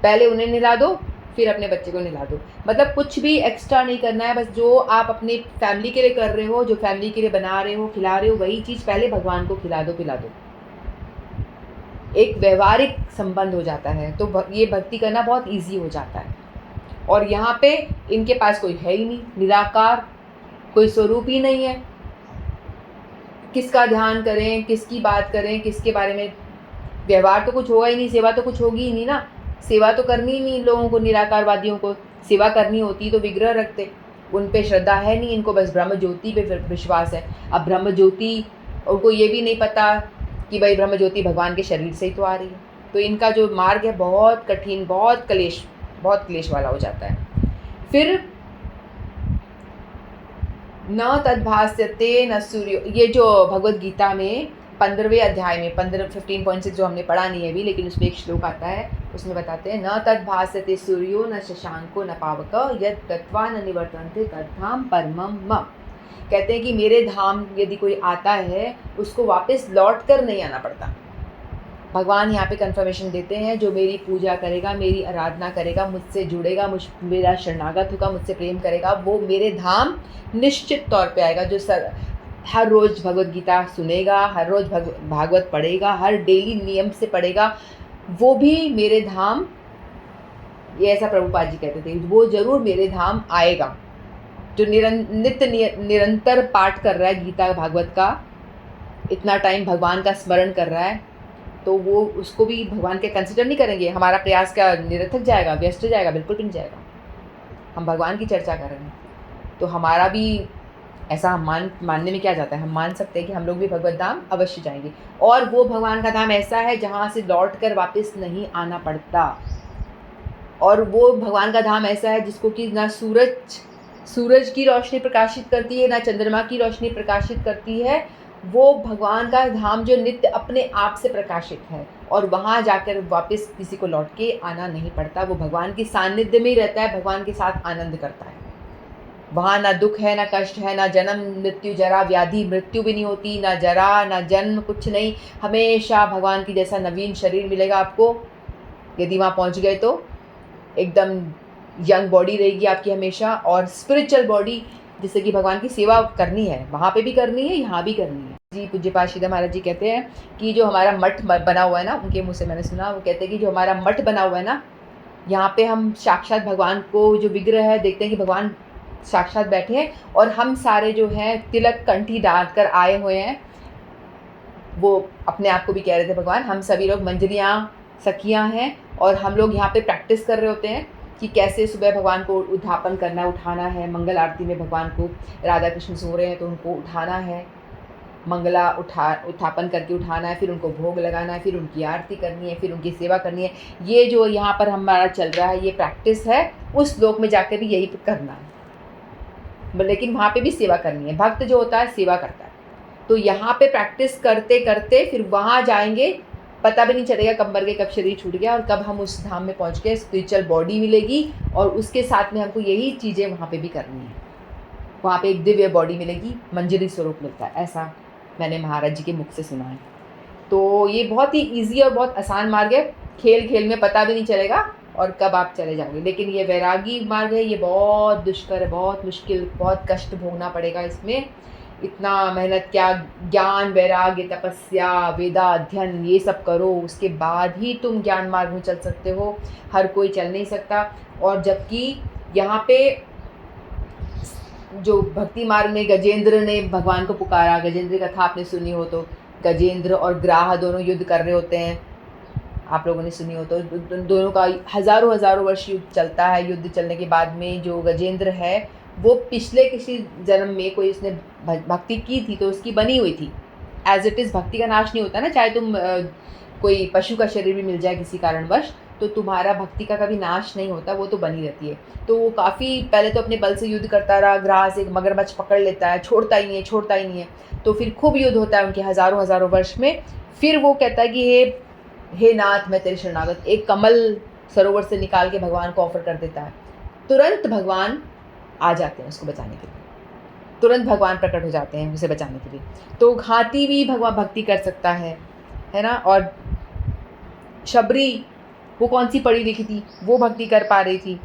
पहले उन्हें नहला दो, फिर अपने बच्चे को नहला दो। मतलब कुछ भी एक्स्ट्रा नहीं करना है, बस जो आप अपनी फैमिली के लिए कर रहे हो, जो फैमिली के लिए बना रहे हो, खिला रहे हो, वही चीज़ पहले भगवान को खिला दो, पिला दो। एक व्यवहारिक संबंध हो जाता है, तो ये भक्ति करना बहुत ईजी हो जाता है। और यहाँ पे इनके पास कोई है ही नहीं, निराकार, कोई स्वरूप ही नहीं है। किसका ध्यान करें, किसकी बात करें, किसके बारे में, व्यवहार तो कुछ होगा ही नहीं, सेवा तो कुछ होगी ही नहीं ना। सेवा तो करनी ही नहीं इन लोगों को, निराकारवादियों को। सेवा करनी होती तो विग्रह रखते, उन पे श्रद्धा है नहीं, इनको बस ब्रह्म ज्योति पे विश्वास है। अब ब्रह्म ज्योति, उनको ये भी नहीं पता कि भाई ब्रह्म ज्योति भगवान के शरीर से ही तो आ रही है। तो इनका जो मार्ग है बहुत कठिन, बहुत क्लेश वाला हो जाता है। फिर न तद्भास्यते न सूर्यो, ये जो भगवत गीता में 15वें अध्याय में 15.6 जो हमने पढ़ा नहीं है अभी, लेकिन उसमें एक श्लोक आता है, उसमें बताते हैं न तद्भास्यते सूर्यो न शशांको न पावक यत् गत्वा न निवर्तन्ते तद्धाम परमम मम। कहते हैं कि मेरे धाम यदि कोई आता है उसको वापस लौट कर नहीं आना पड़ता। भगवान यहाँ पे कन्फर्मेशन देते हैं, जो मेरी पूजा करेगा, मेरी आराधना करेगा, मुझसे जुड़ेगा, मेरा शरणागत होगा, मुझसे प्रेम करेगा, वो मेरे धाम निश्चित तौर पे आएगा। जो हर रोज़ भगवत गीता सुनेगा, हर रोज़ भागवत पढ़ेगा, हर डेली नियम से पढ़ेगा, वो भी मेरे धाम, ये ऐसा प्रभुपाद जी कहते थे, वो ज़रूर मेरे धाम आएगा। जो निरंतर पाठ कर रहा है गीता भागवत का, इतना टाइम भगवान का स्मरण कर रहा है, तो वो उसको भी भगवान के कंसिडर नहीं करेंगे। हमारा प्रयास क्या निरर्थक जाएगा, व्यस्त जाएगा? बिल्कुल भी नहीं जाएगा। हम भगवान की चर्चा कर रहे हैं, तो हमारा भी ऐसा हम मानने में क्या जाता है, हम मान सकते हैं कि हम लोग भी भगवत धाम अवश्य जाएंगे। और वो भगवान का धाम ऐसा है जहाँ से लौट कर वापस नहीं आना पड़ता। और वो भगवान का धाम ऐसा है जिसको कि ना सूरज की रोशनी प्रकाशित करती है, ना चंद्रमा की रोशनी प्रकाशित करती है। वो भगवान का धाम जो नित्य अपने आप से प्रकाशित है, और वहाँ जाकर वापस किसी को लौट के आना नहीं पड़ता। वो भगवान की सानिध्य में ही रहता है, भगवान के साथ आनंद करता है। वहाँ ना दुख है, ना कष्ट है, ना जन्म मृत्यु जरा व्याधि मृत्यु भी नहीं होती, ना जरा ना जन्म, कुछ नहीं। हमेशा भगवान की जैसा नवीन शरीर मिलेगा आपको। यदि वहाँ पहुँच गए तो एकदम यंग बॉडी रहेगी आपकी हमेशा, और स्पिरिचुअल बॉडी, जिससे कि भगवान की सेवा करनी है, वहाँ पे भी करनी है, यहाँ भी करनी है। जी पूज्यपाद श्रीधर महाराज जी कहते हैं कि जो हमारा मठ बना हुआ है ना, उनके मुँह से मैंने सुना, वो कहते हैं कि जो हमारा मठ बना हुआ है ना, यहाँ पे हम साक्षात भगवान को, जो विग्रह है, देखते हैं कि भगवान साक्षात बैठे हैं, और हम सारे जो हैं तिलक कंठी डाल कर आए हुए हैं। वो अपने आप को भी कह रहे थे भगवान, हम सभी लोग मंजरियाँ सखियाँ हैं, और हम लोग यहाँ पे प्रैक्टिस कर रहे होते हैं कि कैसे सुबह भगवान को उद्धापन करना, उठाना है। मंगल आरती में भगवान को, राधा कृष्ण सो रहे हैं तो उनको उठाना है, मंगला उत्थापन करके उठाना है, फिर उनको भोग लगाना है, फिर उनकी आरती करनी है, फिर उनकी सेवा करनी है। ये जो यहाँ पर हमारा चल रहा है, ये प्रैक्टिस है। उस श्लोक में जाकर भी यही करना है, लेकिन वहाँ पे भी सेवा करनी है। भक्त जो होता है सेवा करता है। तो यहाँ पे प्रैक्टिस करते करते फिर वहाँ जाएंगे, पता भी नहीं चलेगा कब मर गए, कब शरीर छूट गया, और कब हम उस धाम में पहुँच गए। स्पिरिचुअल बॉडी मिलेगी, और उसके साथ में हमको यही चीज़ें वहाँ पे भी करनी है। वहाँ पे एक दिव्य बॉडी मिलेगी, मंजरी स्वरूप मिलता है, ऐसा मैंने महाराज जी के मुख से सुना है। तो ये बहुत ही ईजी और बहुत आसान मार्ग है। खेल खेल में पता भी नहीं चलेगा और कब आप चले जाओगे। लेकिन ये वैरागी मार्ग है, ये बहुत दुष्कर है, बहुत मुश्किल, बहुत कष्ट भोगना पड़ेगा इसमें। इतना मेहनत क्या, ज्ञान वैराग्य तपस्या वेदा अध्ययन ये सब करो, उसके बाद ही तुम ज्ञान मार्ग में चल सकते हो। हर कोई चल नहीं सकता। और जबकि यहाँ पे जो भक्ति मार्ग में गजेंद्र ने भगवान को पुकारा, गजेंद्र कथा आपने सुनी हो तो, गजेंद्र और ग्राह दोनों युद्ध कर रहे होते हैं, आप लोगों ने सुनी हो तो। दोनों का हज़ारों हज़ारों वर्ष युद्ध चलता है। युद्ध चलने के बाद में जो गजेंद्र है वो पिछले किसी जन्म में कोई उसने भक्ति की थी तो उसकी बनी हुई थी। एज इट इज़ भक्ति का नाश नहीं होता ना, चाहे तुम कोई पशु का शरीर भी मिल जाए किसी कारणवश, तो तुम्हारा भक्ति का कभी नाश नहीं होता, वो तो बनी रहती है। तो वो काफ़ी पहले तो अपने बल से युद्ध करता रहा, ग्राह से मगरमच्छ पकड़ लेता है, छोड़ता ही नहीं है। तो फिर खूब युद्ध होता है उनके हज़ारों हज़ारों वर्ष में। फिर वो कहता है कि हे नाथ, मैं तेरे शरणागत, एक कमल सरोवर से निकाल के भगवान को ऑफर कर देता है। तुरंत भगवान आ जाते हैं उसको बचाने के लिए, तुरंत भगवान प्रकट हो जाते हैं उसे बचाने के लिए। तो हाथी भी भगवान भक्ति कर सकता है ना। और शबरी, वो कौन सी पढ़ी लिखी थी, वो भक्ति कर पा रही थी।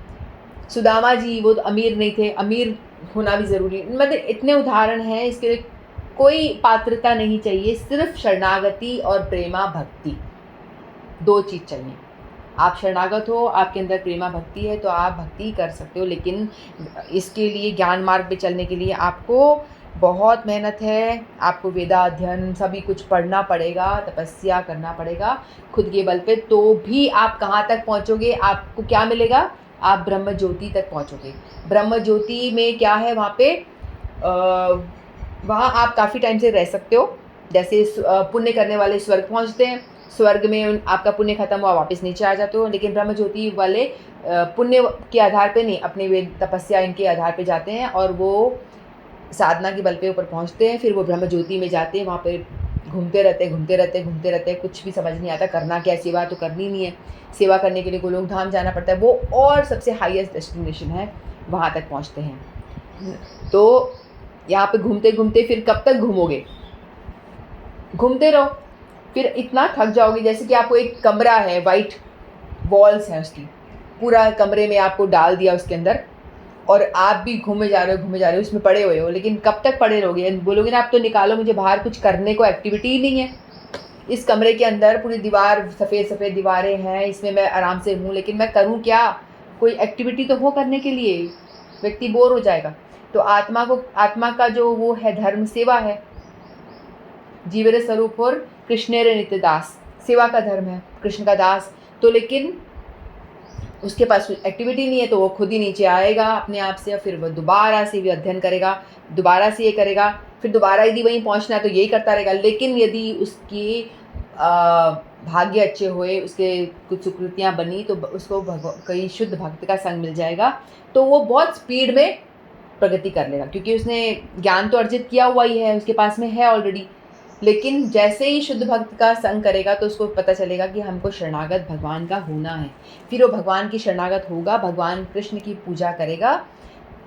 सुदामा जी, वो तो अमीर नहीं थे, अमीर होना भी ज़रूरी, मतलब इतने उदाहरण हैं। इसके लिए कोई पात्रता नहीं चाहिए, सिर्फ शरणागति और प्रेमा भक्ति, दो चीज़ चाहिए। आप शरणागत हो, आपके अंदर प्रेमा भक्ति है तो आप भक्ति कर सकते हो। लेकिन इसके लिए ज्ञान मार्ग पे चलने के लिए आपको बहुत मेहनत है, आपको वेदाध्ययन सभी कुछ पढ़ना पड़ेगा, तपस्या करना पड़ेगा खुद के बल पे। तो भी आप कहाँ तक पहुँचोगे, आपको क्या मिलेगा, आप ब्रह्म ज्योति तक पहुँचोगे। ब्रह्म ज्योति में क्या है, वहाँ आप काफ़ी टाइम से रह सकते हो। जैसे पुण्य करने वाले स्वर्ग पहुँचते हैं, स्वर्ग में आपका पुण्य खत्म हुआ, वापस नीचे आ जाते हो। लेकिन ब्रह्म ज्योति वाले पुण्य के आधार पे नहीं, अपने वेद तपस्या इनके आधार पे जाते हैं और वो साधना के बल पे ऊपर पहुंचते हैं। फिर वो ब्रह्म ज्योति में जाते हैं, वहाँ पे घूमते रहते हैं, कुछ भी समझ नहीं आता, करना क्या, सेवा तो करनी नहीं है। सेवा करने के लिए गोलोक धाम जाना पड़ता है, वो और सबसे हाईएस्ट डेस्टिनेशन है, वहाँ तक पहुँचते हैं। तो यहाँ पे घूमते घूमते फिर कब तक घूमोगे, घूमते रहो, फिर इतना थक जाओगे। जैसे कि आपको एक कमरा है, वाइट वॉल्स हैं उसकी, पूरा कमरे में आपको डाल दिया उसके अंदर, और आप भी घूमे जा रहे हो, उसमें पड़े हुए हो। लेकिन कब तक पड़े रहोगे, बोलोगे ना आप तो निकालो, मुझे बाहर कुछ करने को एक्टिविटी ही नहीं है। इस कमरे के अंदर पूरी दीवार, सफ़ेद सफ़ेद दीवारें हैं, इसमें मैं आराम से हूँ, लेकिन मैं करूँ क्या, कोई एक्टिविटी तो हो करने के लिए, व्यक्ति बोर हो जाएगा। तो आत्मा का जो वो है धर्म, सेवा है। जीवेरे स्वरूप और कृष्णेरे नित्य दास, सेवा का धर्म है, कृष्ण का दास। तो लेकिन उसके पास एक्टिविटी नहीं है, तो वो खुद ही नीचे आएगा अपने आप से, और फिर वो दोबारा से भी अध्ययन करेगा, दोबारा से ये करेगा, फिर दोबारा यदि वहीं पहुंचना है तो यही करता रहेगा। लेकिन यदि उसकी भाग्य अच्छे हुए, उसके कुछ सुकृतियाँ बनी, तो उसको कई शुद्ध भक्त का संग मिल जाएगा, तो वो बहुत स्पीड में प्रगति कर लेगा, क्योंकि उसने ज्ञान तो अर्जित किया हुआ ही है, उसके पास में है ऑलरेडी। लेकिन जैसे ही शुद्ध भक्त का संग करेगा तो उसको पता चलेगा कि हमको शरणागत भगवान का होना है। फिर वो भगवान की शरणागत होगा, भगवान कृष्ण की पूजा करेगा,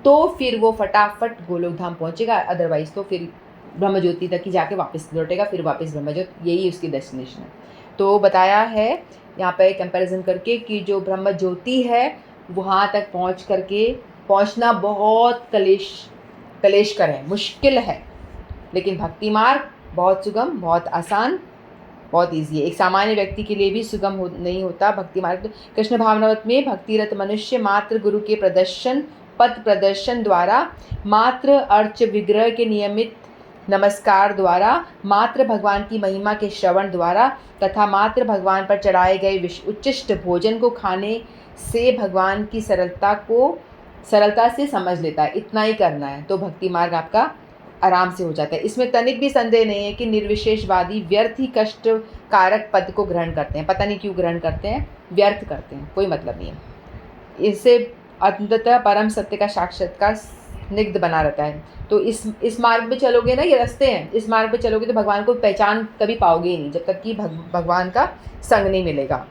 तो फिर वो फटाफट गोलोक धाम पहुँचेगा। अदरवाइज़ तो फिर ब्रह्म ज्योति तक ही जाके वापस लौटेगा, फिर वापस ब्रह्म ज्योति, यही उसकी डेस्टिनेशन है। तो बताया है यहाँ पे कंपैरिजन करके कि जो ब्रह्म ज्योति है वहाँ तक पहुँचना बहुत कलेशकर है, मुश्किल है। लेकिन भक्ति मार्ग बहुत सुगम, बहुत आसान, बहुत ईजी है। एक सामान्य व्यक्ति के लिए भी सुगम नहीं होता भक्ति मार्ग। तो कृष्ण भावनावत में भक्तिरत मनुष्य मात्र गुरु के पथ प्रदर्शन द्वारा, मात्र अर्च विग्रह के नियमित नमस्कार द्वारा, मात्र भगवान की महिमा के श्रवण द्वारा तथा मात्र भगवान पर चढ़ाए गए उच्चिष्ट भोजन को खाने से भगवान की सरलता से समझ लेता है। इतना ही करना है तो भक्ति मार्ग आपका आराम से हो जाता है। इसमें तनिक भी संदेह नहीं है कि निर्विशेषवादी व्यर्थ ही कष्ट कारक पद को ग्रहण करते हैं। पता नहीं क्यों ग्रहण करते हैं, व्यर्थ करते हैं, कोई मतलब नहीं है। इससे अंततः परम सत्य का साक्षात्कार स्निग्ध बना रहता है। तो इस मार्ग पे चलोगे ना, ये रास्ते हैं, इस मार्ग पे चलोगे तो भगवान को पहचान कभी पाओगे ही नहीं, जब तक कि भगवान का संग नहीं मिलेगा।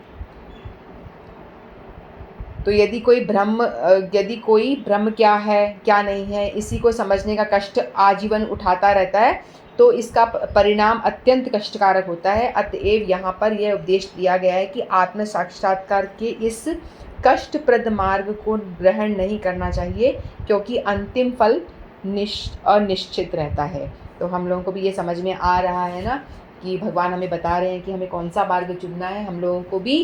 तो यदि कोई ब्रह्म क्या है क्या नहीं है, इसी को समझने का कष्ट आजीवन उठाता रहता है, तो इसका परिणाम अत्यंत कष्टकारक होता है। अतएव यहाँ पर यह उपदेश दिया गया है कि आत्म साक्षात्कार के इस कष्टप्रद मार्ग को ग्रहण नहीं करना चाहिए, क्योंकि अंतिम फल अनिश्चित रहता है। तो हम लोगों को भी ये समझ में आ रहा है ना कि भगवान हमें बता रहे हैं कि हमें कौन सा मार्ग चुनना है। हम लोगों को भी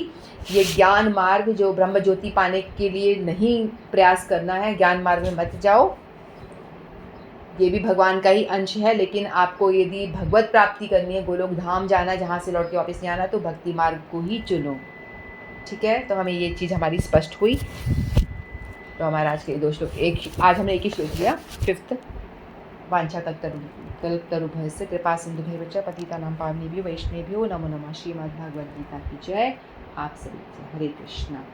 ये ज्ञान मार्ग, जो ब्रह्म ज्योति पाने के लिए नहीं प्रयास करना है, ज्ञान मार्ग में मत जाओ, ये भी भगवान का ही अंश है, लेकिन आपको यदि भगवत प्राप्ति करनी है, गोलोक धाम जाना है जहाँ से लौट के वापस नहीं आना, तो भक्ति मार्ग को ही चुनो। ठीक है, तो हमें ये चीज़ हमारी स्पष्ट हुई। तो हमारा आज के 2 श्लोक, आज हमने एक ही श्लोक लिया, 5th। वांछा कल्पतरुभ्यश्च कृपा सिंधुभ्यैव च पतितानां पावनेभ्यो वैष्णवेभ्यो नमो नमः। श्रीमद्भगवद्गीता की जय। आप सभी को हरे कृष्णा।